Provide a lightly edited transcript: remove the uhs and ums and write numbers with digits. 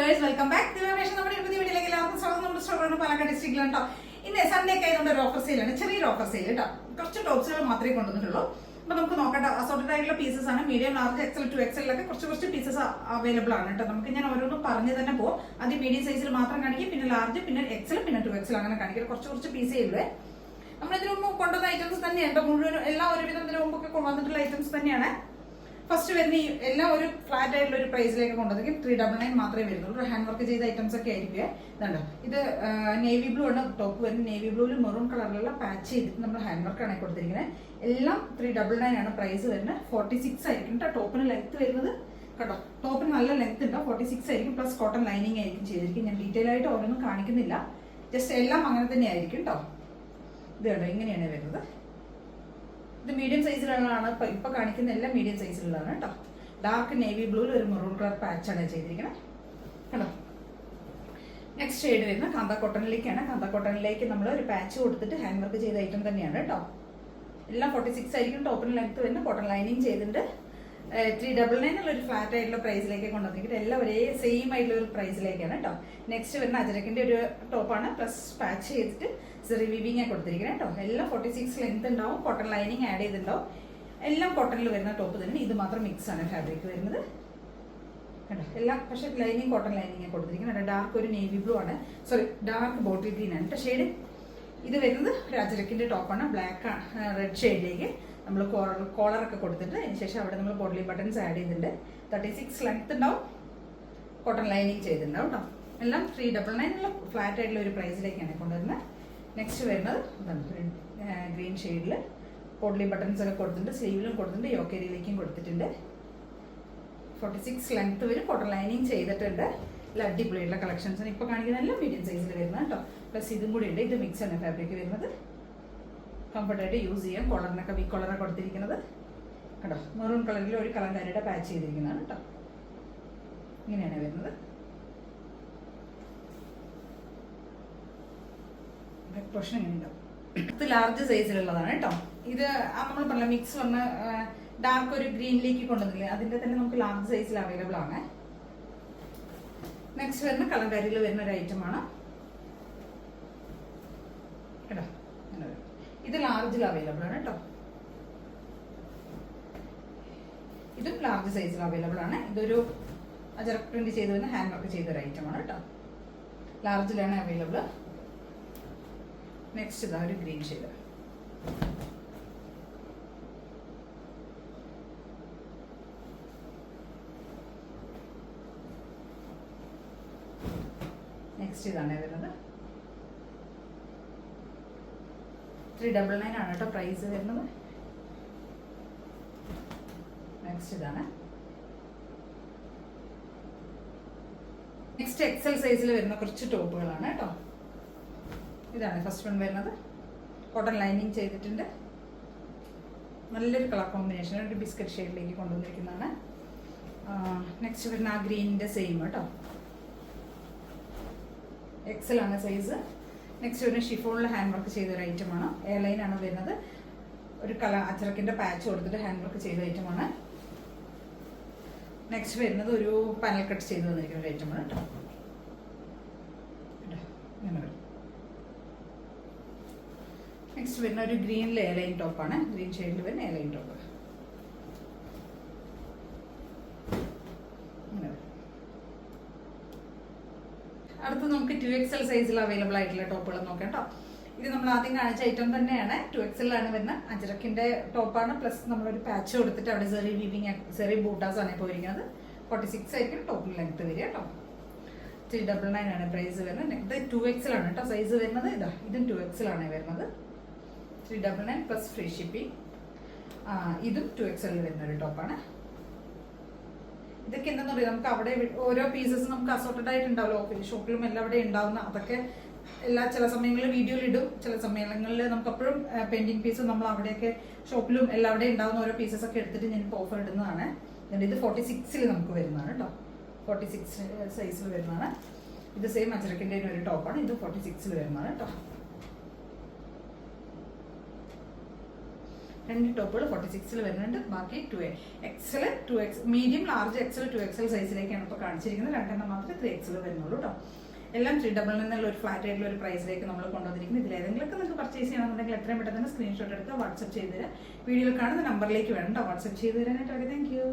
Viewers welcome back. ദിവസം നമ്മുടെ പുതിയ വീഡിയോയിലേക്ക് എല്ലാവർക്കും സ്വാഗതം. നമ്മുടെ സ്റ്റോറാണ് പാലക്കാട് ഡിസ്ട്രിക്റ്റിലാണ് കേട്ടോ. ഇന്ന് സൺഡേ ഒക്കെ ആയതുകൊണ്ട് ഒരു ഓഫർ സെയിലാണ്, ചെറിയൊരു ഓഫർ സെയിൽ കേട്ടോ. കുറച്ച് ടോപ്സുകൾ മാത്രമേ കൊണ്ടുവന്നിട്ടുള്ളൂ. അപ്പൊ നമുക്ക് നോക്കട്ടെ. അസോർട്ടഡ് ആയിട്ടുള്ള പീസസ് ആണ്. മീഡിയം, ലാർജ്, എക്സൽ, 2XL ഒക്കെ കുറച്ച് പീസസ് അവൈലബിൾ ആണ് കേട്ടോ. നമുക്ക് ഞാൻ ഓരോന്നും പറഞ്ഞു തന്നെ പോകും. ആദ്യം മീഡിയം സൈസിൽ മാത്രം കാണിക്കും, പിന്നെ ലാർജ്, പിന്നെ എക്സൽ, പിന്നെ 2XL അങ്ങനെ കാണിക്കും. കുറച്ച് പീസേ ഉള്ളൂ. നമ്മളിതിനു മുമ്പ് കൊണ്ടുവന്ന ഐറ്റംസ് തന്നെയാണ് മുഴുവൻ. എല്ലാം ഒരുവിധം ഇതിനു മുമ്പൊക്കെ കൊണ്ടുവന്നിട്ടുള്ള ഐറ്റംസ് തന്നെയാണ്. ഫസ്റ്റ് വരുന്ന എല്ലാം ഒരു ഫ്ലാറ്റ് ആയിട്ടുള്ള ഒരു പ്രൈസിലേക്ക് കൊണ്ടുവന്നെങ്കിൽ 399 മാത്രമേ വരുന്നുള്ളൂ. ഹാൻഡ് വർക്ക് ചെയ്ത ഐറ്റംസ് ഒക്കെ ആയിരിക്കും. ഇതുണ്ടോ, ഇത് നേവി ബ്ലൂ ആണ് ടോപ്പ് വരുന്നത്. നേവി ബ്ലൂവിൽ മെറൂൺ കളറിലുള്ള പാച്ച് ചെയ്തിട്ട് നമ്മൾ ഹാൻഡ് വർക്കാണ് കൊടുത്തിരിക്കുന്നത്. എല്ലാം 399 ആണ് പ്രൈസ് വരുന്നത്. 46 ആയിരിക്കും കേട്ടോ ടോപ്പിന് ലെങ്ത് വരുന്നത് കേട്ടോ. ടോപ്പിന് നല്ല ലെങ്ത് ഉണ്ടോ, 46 ആയിരിക്കും. പ്ലസ് കോട്ടൺ ലൈനിങ് ആയിരിക്കും ചെയ്തിരിക്കും. ഞാൻ ഡീറ്റെയിൽ ആയിട്ട് ഓരോന്നും കാണിക്കുന്നില്ല, ജസ്റ്റ് എല്ലാം അങ്ങനെ തന്നെ ആയിരിക്കും കേട്ടോ. ഇത് കേട്ടോ, ഇങ്ങനെയാണ് വരുന്നത്. ഇത് മീഡിയം സൈസിലുള്ളതാണ്. ഇപ്പൊ കാണിക്കുന്ന എല്ലാം മീഡിയം സൈസിലുള്ളതാണ് കേട്ടോ. ഡാർക്ക് നേവി ബ്ലൂവിൽ ഒരു മെറൂൺ കളർ പാച്ചാണ് ചെയ്തിരിക്കുന്നത് കേട്ടോ. നെക്സ്റ്റ് ഷെയ്ഡ് വരുന്ന കാന്ത കോട്ടണിലേക്കാണ്. കാന്ത കോട്ടണിലേക്ക് നമ്മൾ ഒരു പാച്ച് കൊടുത്തിട്ട് ഹാൻഡ് വർക്ക് ചെയ്ത ഐറ്റം തന്നെയാണ് കേട്ടോ. എല്ലാം 46 ആയിരിക്കും. ടോപ്പിന് ലെങ്ത് വരുന്ന കോട്ടൺ ലൈനിങ് ചെയ്തിട്ട് 399 ഒരു ഫ്ലാറ്റ് ആയിട്ടുള്ള പ്രൈസിലേക്ക് കൊണ്ടുവന്നിട്ട് എല്ലാം ഒരേ സെയിം ആയിട്ടുള്ള ഒരു പ്രൈസിലേക്കാണ് കേട്ടോ. നെക്സ്റ്റ് വരുന്ന അജരക്കിന്റെ ഒരു ടോപ്പാണ്. പ്ലസ് പാച്ച് ചെയ്തിട്ട് സെറി വീവിംഗ് കൊടുത്തിരിക്കുന്നത് കേട്ടോ. എല്ലാം 46 ലെങ്ത് ഉണ്ടാവും. കോട്ടൺ ലൈനിങ് ആഡ് ചെയ്തിട്ടുണ്ടാവും. എല്ലാം കോട്ടണിൽ വരുന്ന ടോപ്പ് തന്നെ. ഇത് മാത്രം മിക്സ് ആണ് ഫാബ്രിക് വരുന്നത് കേട്ടോ. എല്ലാം പക്ഷെ ലൈനിങ് കോട്ടൺ ലൈനിങ് കൊടുത്തിരിക്കുന്നത്. ഡാർക്ക് ഒരു നേവി ബ്ലൂ ആണ്, സോറി ഡാർക്ക് ബോട്ടിൽ ഗ്രീൻ ആണ് കേട്ടോ ഷെയ്ഡ്. ഇത് വരുന്നത് ഒരു അജരക്കിന്റെ ടോപ്പാണ്. ബ്ലാക്ക് റെഡ് ഷെയ്ഡിലേക്ക് നമ്മൾ കോളറൊക്കെ കൊടുത്തിട്ട് അതിന് ശേഷം അവിടെ നമ്മൾ ബോഡി ബട്ടൺസ് ആഡ് ചെയ്തിട്ടുണ്ട്. 36 ലെങ്ത് ഉണ്ടാവും. കോട്ടൺ ലൈനിങ് ചെയ്തിട്ടുണ്ടാവും കേട്ടോ. എല്ലാം 399 ഫ്ലാറ്റ് ആയിട്ടുള്ള ഒരു പ്രൈസിലേക്കാണ് കൊണ്ടുവരുന്നത്. നെക്സ്റ്റ് വരുന്നത് ഗ്രീൻ ഷെയ്ഡിൽ ബോഡി ബട്ടൺസ് ഒക്കെ കൊടുത്തിട്ടുണ്ട്. സ്ലീവിലും കൊടുത്തിട്ടുണ്ട്, യോക്കേരിയിലേക്കും കൊടുത്തിട്ടുണ്ട്. 46 ലെങ്ത് വരും. കോട്ടൺ ലൈനിങ് ചെയ്തിട്ടുണ്ട്. എല്ലാം അടിപൊളിയുള്ള കളക്ഷൻസാണ് ഇപ്പോൾ കാണിക്കുന്ന. എല്ലാം മീഡിയം സൈസിൽ വരുന്നത് കേട്ടോ. പ്ലസ് ഇതും കൂടി ഉണ്ട്. ഇത് മിക്സ് ആണ് ഫാബ്രിക് വരുന്നത്. കംഫർട്ടായിട്ട് യൂസ് ചെയ്യാം. കോളറിനൊക്കെ വി കോളറാണ് കൊടുത്തിരിക്കുന്നത് കേട്ടോ. മെറൂൺ കളറിൽ ഒരു കലങ്കാരിയുടെ പാച്ച് ചെയ്തിരിക്കുന്നതാണ് കേട്ടോ. ഇങ്ങനെയാണ് വരുന്നത്. പോർഷൻ എങ്ങനെ ഉണ്ടാവും. ഇത് ലാർജ് സൈസിലുള്ളതാണ് കേട്ടോ. ഇത് നമ്മൾ പറഞ്ഞ മിക്സ് വന്ന് ഡാർക്ക് ഒരു ഗ്രീനിലേക്ക് കൊണ്ടുവന്നില്ലേ, അതിന്റെ തന്നെ നമുക്ക് ലാർജ് സൈസിൽ അവൈലബിൾ ആണ്. നെക്സ്റ്റ് വരുന്ന കലങ്കാരിയിൽ വരുന്ന ഒരു ഐറ്റമാണ് കേട്ടോ. ഇത് ലാർജിൽ അവൈലബിൾ ആണ് കേട്ടോ. ഇതും ലാർജ് സൈസിൽ അവൈലബിൾ ആണ്. ഇതൊരു അജറക് പ്രിന്റ് ചെയ്ത് വരുന്ന ഹാൻഡ് വർക്ക് ചെയ്ത ഒരു ഐറ്റമാണ് കേട്ടോ. ലാർജിലാണ് അവൈലബിൾ. നെക്സ്റ്റ് ഇതാ ഒരു ഗ്രീൻ ഷെയ്ഡ്. നെക്സ്റ്റ് ഇതാണ് വരുന്നത്. 399 ആണ് കേട്ടോ പ്രൈസ് വരുന്നത്. നെക്സ്റ്റ് ഇതാണ്. നെക്സ്റ്റ് എക്സൽ സൈസിൽ വരുന്ന കുറച്ച് ടോപ്പുകളാണ് കേട്ടോ. ഇതാണ് ഫസ്റ്റ് വൺ വരുന്നത്. കോട്ടൺ ലൈനിങ് ചെയ്തിട്ടുണ്ട്. നല്ലൊരു കളർ കോമ്പിനേഷൻ, ഒരു ബിസ്ക്കറ്റ് ഷെയ്ഡിലേക്ക് കൊണ്ടുവന്നിരിക്കുന്നതാണ്. നെക്സ്റ്റ് വരുന്ന ആ ഗ്രീനിന്റെ സെയിം കേട്ടോ. എക്സൽ ആണ് സൈസ്. നെക്സ്റ്റ് ഒരു ഷിഫോണിൽ ഹാൻഡ് വർക്ക് ചെയ്ത ഒരു ഐറ്റമാണ്. എയർ ലൈൻ ആണ് വരുന്നത്. ഒരു അച്ചറക്കിന്റെ പാച്ച് കൊടുത്തിട്ട് ഹാൻഡ് വർക്ക് ചെയ്ത ഐറ്റമാണ്. നെക്സ്റ്റ് വരുന്നത് ഒരു പാനൽ കട്ട് ചെയ്ത് വന്നിരിക്കുന്ന ഒരു ഐറ്റമാണ് കേട്ടോ. നെക്സ്റ്റ് വരുന്ന ഒരു ഗ്രീനിൽ എയർ ലൈൻ ടോപ്പാണ്. ഗ്രീൻ ഷെയ്ഡിൽ വരുന്ന എയർ ലൈൻ ടോപ്പ്. അടുത്ത് നമുക്ക് 2XL സൈസിൽ അവൈലബിൾ ആയിട്ടുള്ള ടോപ്പുകൾ നോക്കാം കേട്ടോ. ഇത് നമ്മൾ ആദ്യം കാണിച്ച ഐറ്റം തന്നെയാണ്. 2XL ആണ് വരുന്ന അജറക്കിന്റെ ടോപ്പാണ്. പ്ലസ് നമ്മളൊരു പാച്ച് കൊടുത്തിട്ട് അവിടെ സെറി വീവിങ്, സെറി ബൂട്ടാസ് ആണ് പോയിരിക്കുന്നത്. 46 ആയിരിക്കും ടോപ്പിൽ ലെങ്ത് വരിക കേട്ടോ. 399 ആണ് പ്രൈസ് വരുന്നത്. ഇത് 2XL ആണ് കേട്ടോ സൈസ് വരുന്നത്. ഇതാ ഇതും 2XL ആണ് വരുന്നത്. 399 പ്ലസ് ഫ്രീ ഷിപ്പിംഗ്. ഇതും 2XL വരുന്ന ഒരു ടോപ്പാണ്. ഇതൊക്കെ എന്താണെന്ന് പറയുക, നമുക്ക് അവിടെ ഓരോ പീസസ് നമുക്ക് അസോർട്ടഡ് ആയിട്ട് ഉണ്ടാവുമല്ലോ. ഷോപ്പിലും എല്ലാം അവിടെ ഉണ്ടാവുന്ന അതൊക്കെ ചില സമയങ്ങളിൽ വീഡിയോയിൽ ഇടും. ചില സമയങ്ങളിൽ നമുക്ക് അപ്പോഴും പെൻഡിങ് പീസ് നമ്മൾ അവിടെയൊക്കെ ഷോപ്പിലും എല്ലാവിടെയും ഉണ്ടാവുന്ന ഓരോ പീസസ് ഒക്കെ എടുത്തിട്ട് ഞാൻ ഓഫർ ഇടുന്നതാണ്. ഇത് 46 നമുക്ക് വരുന്നതാണ് കേട്ടോ. 46 സൈസിൽ വരുന്നതാണ്. ഇത് സെയിം അച്ചറക്കിന്റെ ഒരു ടോപ്പാണ്. ഇത് 46 വരുന്നതാണ് കേട്ടോ. 2 ടോപ്പുകൾ 46 വരുന്നുണ്ട്, ബാക്കി 2XL 2X medium large XL 2XL സൈസിലേക്കാണ് ഇപ്പോൾ കാണിച്ചിരിക്കുന്നത്. 2 മാത്രമേ 3XL വരുന്നുള്ളൂ കേട്ടോ. എല്ലാം 399 എന്നുള്ള ഒരു ഫ്ലാറ്റ് ആയിട്ടുള്ള ഒരു പ്രൈസിലേക്ക് നമ്മൾ കൊണ്ടുവന്നിരിക്കുന്നത്. ഇതിൽ ഏതെങ്കിലുമൊക്കെ നിങ്ങൾക്ക് പർച്ചേസ് ചെയ്യണമെന്നുണ്ടെങ്കിൽ എത്രയും പെട്ടെന്ന് തന്നെ സ്ക്രീൻഷോട്ട് എടുത്ത് വാട്സ്ആപ്പ് ചെയ്ത് തരാം. വീഡിയോയിൽ കാണുന്ന നമ്പറിലേക്ക് വേണ്ട വാട്സ്ആപ്പ് ചെയ്ത് തരാനായിട്ട്. Thank you.